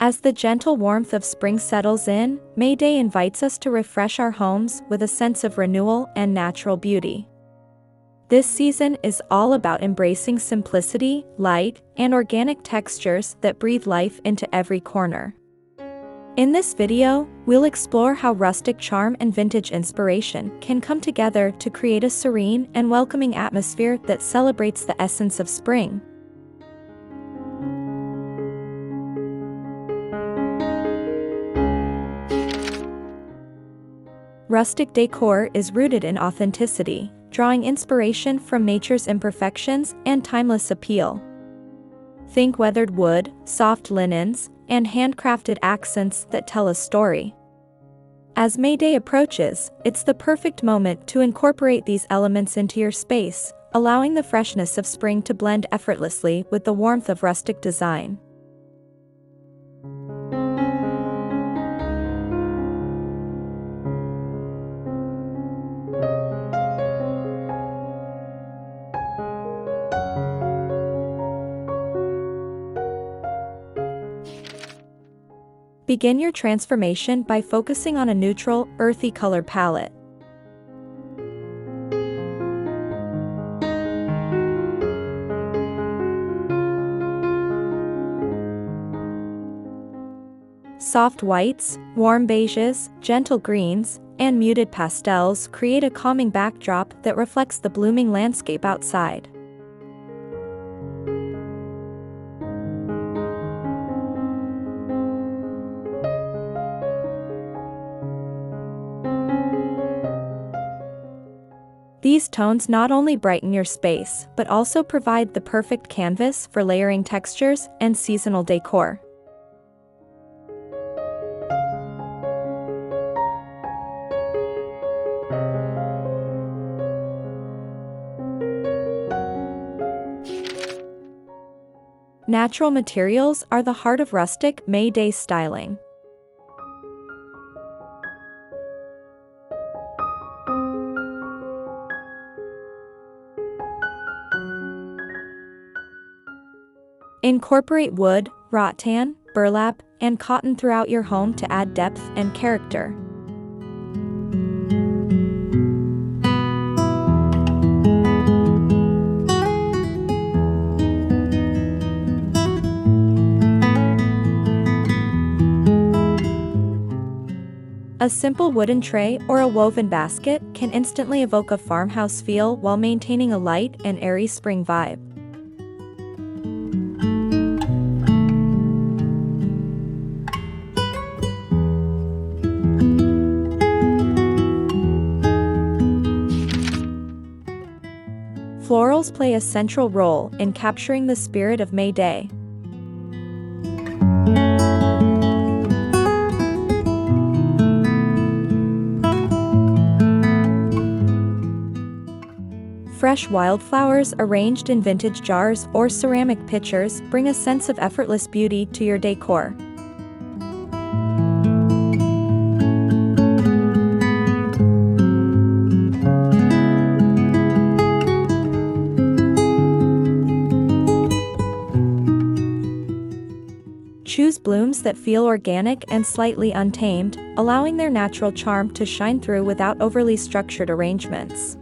As the gentle warmth of spring settles in, May Day invites us to refresh our homes with a sense of renewal and natural beauty. This season is all about embracing simplicity, light, and organic textures that breathe life into every corner. In this video, we'll explore how rustic charm and vintage inspiration can come together to create a serene and welcoming atmosphere that celebrates the essence of spring. Rustic decor is rooted in authenticity, drawing inspiration from nature's imperfections and timeless appeal. Think weathered wood, soft linens, and handcrafted accents that tell a story. As May Day approaches, it's the perfect moment to incorporate these elements into your space, allowing the freshness of spring to blend effortlessly with the warmth of rustic design. Begin your transformation by focusing on a neutral, earthy color palette. Soft whites, warm beiges, gentle greens, and muted pastels create a calming backdrop that reflects the blooming landscape outside. These tones not only brighten your space, but also provide the perfect canvas for layering textures and seasonal decor. Natural materials are the heart of rustic May Day styling. Incorporate wood, rattan, burlap, and cotton throughout your home to add depth and character. A simple wooden tray or a woven basket can instantly evoke a farmhouse feel while maintaining a light and airy spring vibe. Florals play a central role in capturing the spirit of May Day. Fresh wildflowers arranged in vintage jars or ceramic pitchers bring a sense of effortless beauty to your decor. Choose blooms that feel organic and slightly untamed, allowing their natural charm to shine through without overly structured arrangements.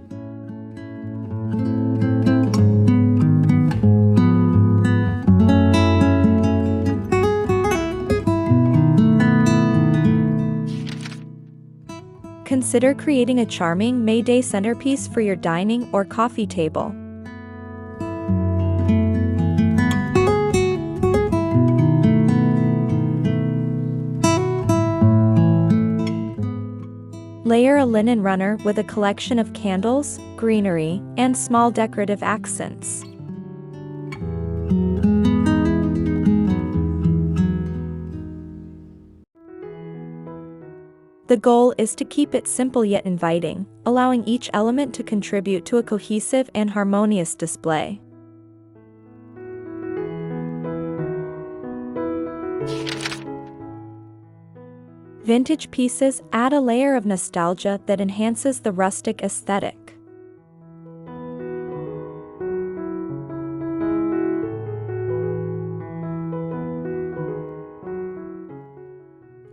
Consider creating a charming May Day centerpiece for your dining or coffee table. Layer a linen runner with a collection of candles, greenery, and small decorative accents. The goal is to keep it simple yet inviting, allowing each element to contribute to a cohesive and harmonious display. Vintage pieces add a layer of nostalgia that enhances the rustic aesthetic.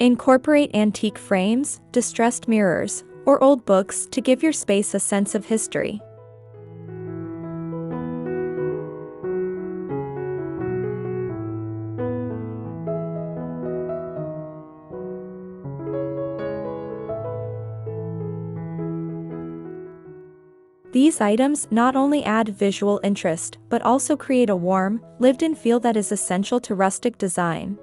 Incorporate antique frames, distressed mirrors, or old books to give your space a sense of history. These items not only add visual interest but also create a warm, lived-in feel that is essential to rustic design.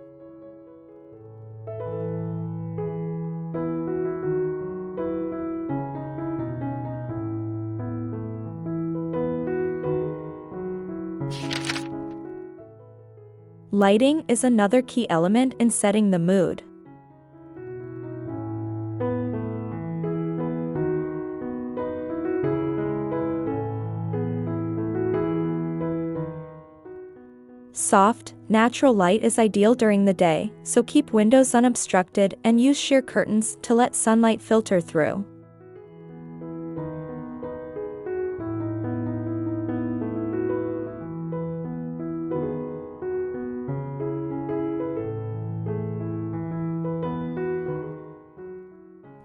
Lighting is another key element in setting the mood. Soft, natural light is ideal during the day, so keep windows unobstructed and use sheer curtains to let sunlight filter through.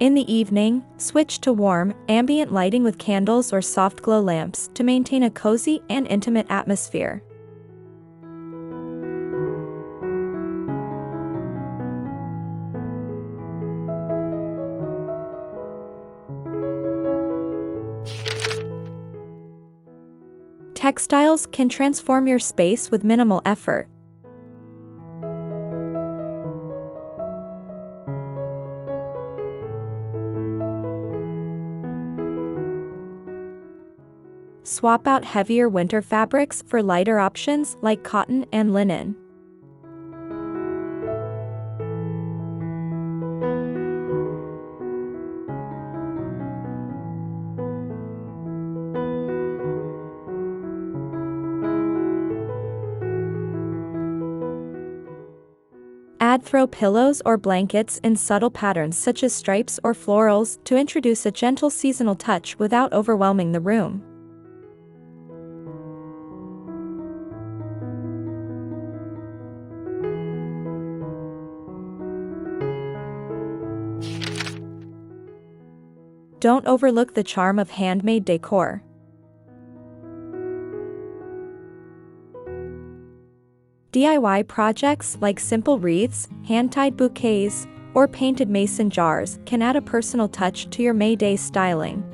In the evening, switch to warm, ambient lighting with candles or soft glow lamps to maintain a cozy and intimate atmosphere. Textiles can transform your space with minimal effort. Swap out heavier winter fabrics for lighter options like cotton and linen. Add throw pillows or blankets in subtle patterns such as stripes or florals to introduce a gentle seasonal touch without overwhelming the room. Don't overlook the charm of handmade decor. DIY projects like simple wreaths, hand-tied bouquets, or painted mason jars can add a personal touch to your May Day styling.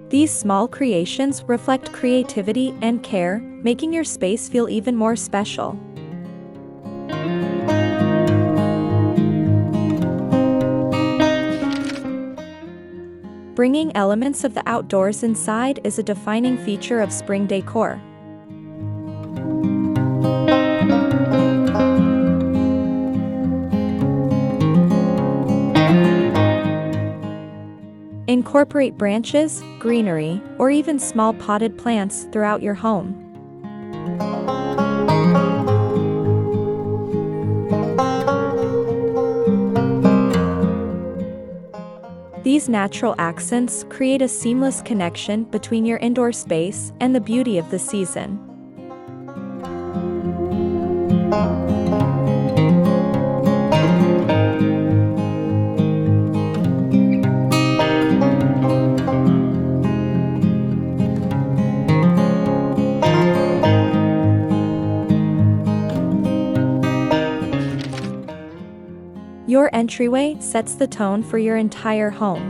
These small creations reflect creativity and care, making your space feel even more special. Bringing elements of the outdoors inside is a defining feature of spring decor. Incorporate branches, greenery, or even small potted plants throughout your home. These natural accents create a seamless connection between your indoor space and the beauty of the season. Your entryway sets the tone for your entire home.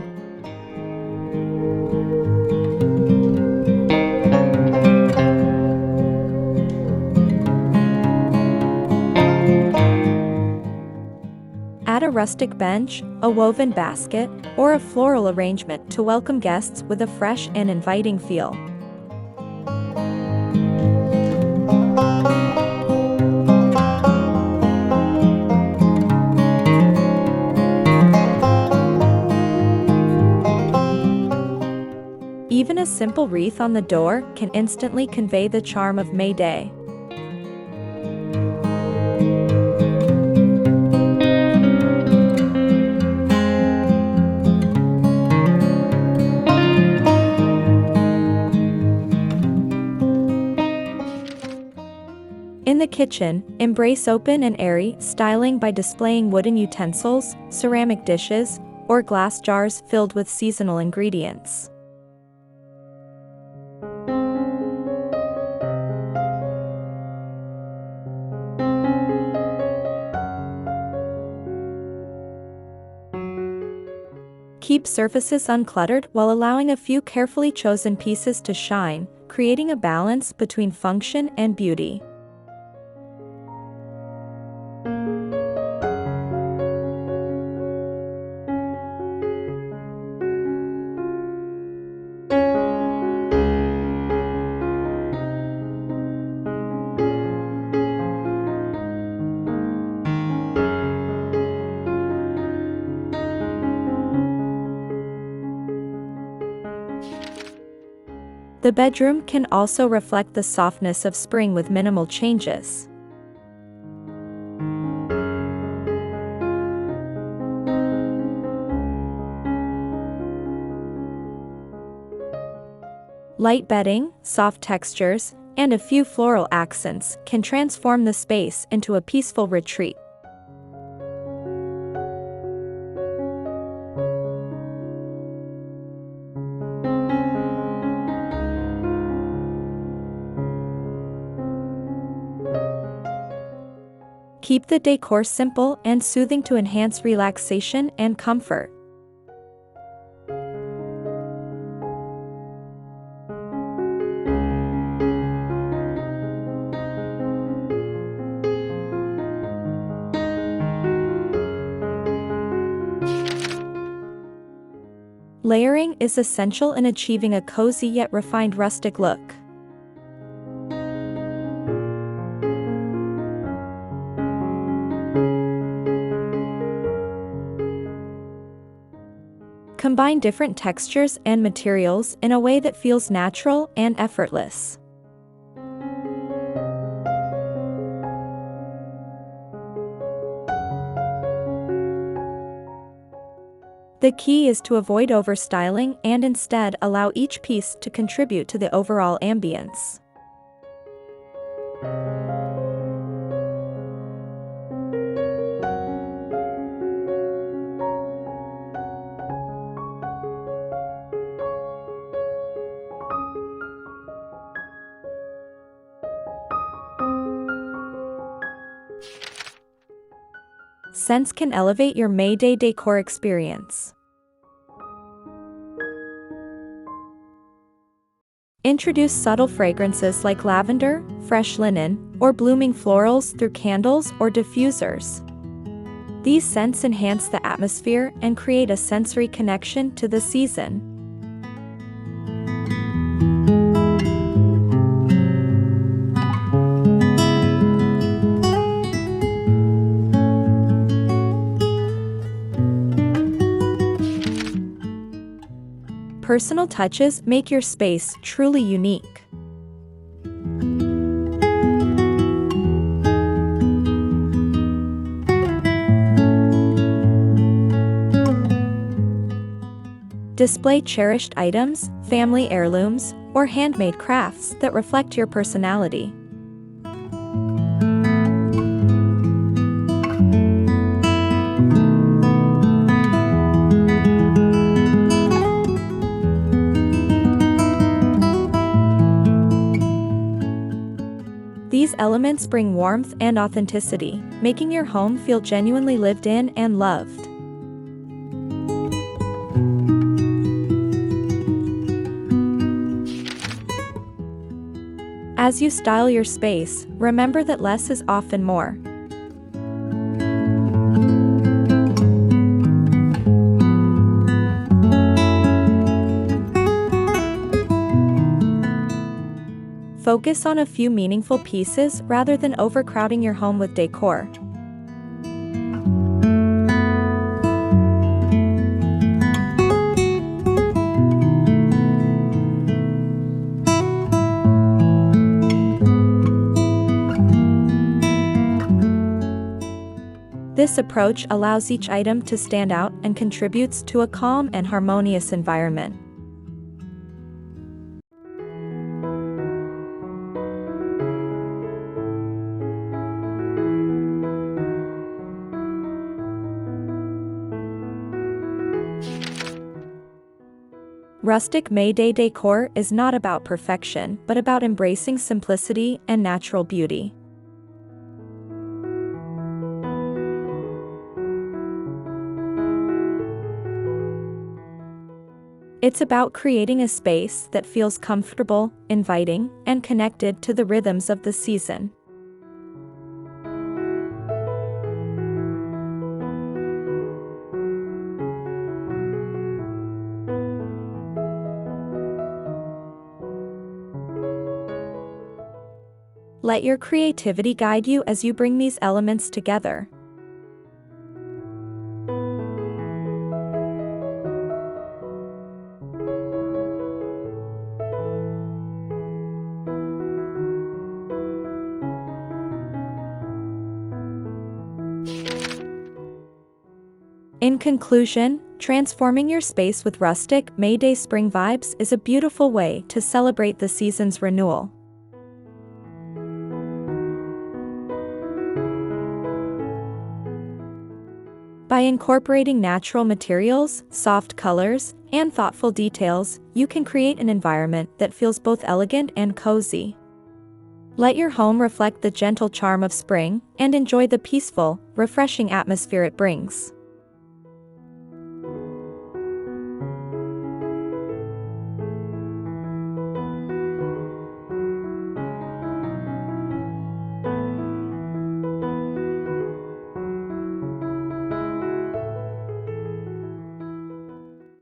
Add a rustic bench, a woven basket, or a floral arrangement to welcome guests with a fresh and inviting feel. Even a simple wreath on the door can instantly convey the charm of May Day. kitchen, embrace open and airy styling by displaying wooden utensils, ceramic dishes, or glass jars filled with seasonal ingredients. Keep surfaces uncluttered while allowing a few carefully chosen pieces to shine, creating a balance between function and beauty. The bedroom can also reflect the softness of spring with minimal changes. Light bedding, soft textures, and a few floral accents can transform the space into a peaceful retreat. Keep the decor simple and soothing to enhance relaxation and comfort. Layering is essential in achieving a cozy yet refined rustic look. Combine different textures and materials in a way that feels natural and effortless. The key is to avoid overstyling and instead allow each piece to contribute to the overall ambience. Scents can elevate your May Day decor experience. Introduce subtle fragrances like lavender, fresh linen, or blooming florals through candles or diffusers. These scents enhance the atmosphere and create a sensory connection to the season. Personal touches make your space truly unique. Display cherished items, family heirlooms, or handmade crafts that reflect your personality. These elements bring warmth and authenticity, making your home feel genuinely lived in and loved. As you style your space, remember that less is often more. Focus on a few meaningful pieces rather than overcrowding your home with decor. This approach allows each item to stand out and contributes to a calm and harmonious environment. Rustic May Day decor is not about perfection but about embracing simplicity and natural beauty. It's about creating a space that feels comfortable, inviting, and connected to the rhythms of the season. Let your creativity guide you as you bring these elements together. In conclusion, transforming your space with rustic May Day spring vibes is a beautiful way to celebrate the season's renewal. By incorporating natural materials, soft colors, and thoughtful details, you can create an environment that feels both elegant and cozy. Let your home reflect the gentle charm of spring, and enjoy the peaceful, refreshing atmosphere it brings.